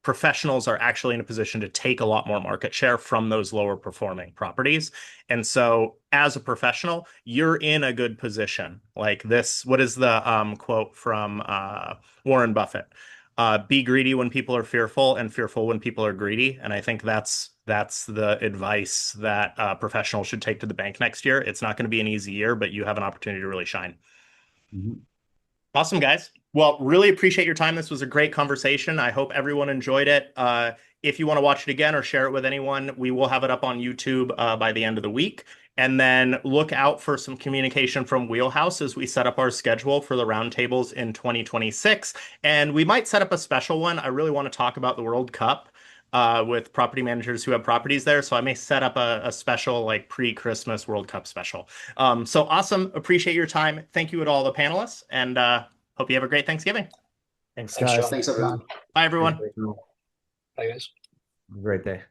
professionals are actually in a position to take a lot more market share from those lower performing properties. And so as a professional, you're in a good position. Like this, what is the quote from Warren Buffett? Be greedy when people are fearful and fearful when people are greedy. And I think that's the advice that professionals should take to the bank next year. It's not going to be an easy year, but you have an opportunity to really shine. Mhm. Awesome, guys. Well, really appreciate your time. This was a great conversation. I hope everyone enjoyed it. If you want to watch it again or share it with anyone, we will have it up on YouTube by the end of the week. And then look out for some communication from Wheelhouse as we set up our schedule for the roundtables in 2026. And we might set up a special one. I really want to talk about the World Cup with property managers who have properties there. So I may set up a special like pre-Christmas World Cup special. So awesome. Appreciate your time. Thank you to all the panelists and hope you have a great Thanksgiving. Thanks, Thanks, guys. John. Thanks, everyone. Bye, everyone. Bye, guys. Great day.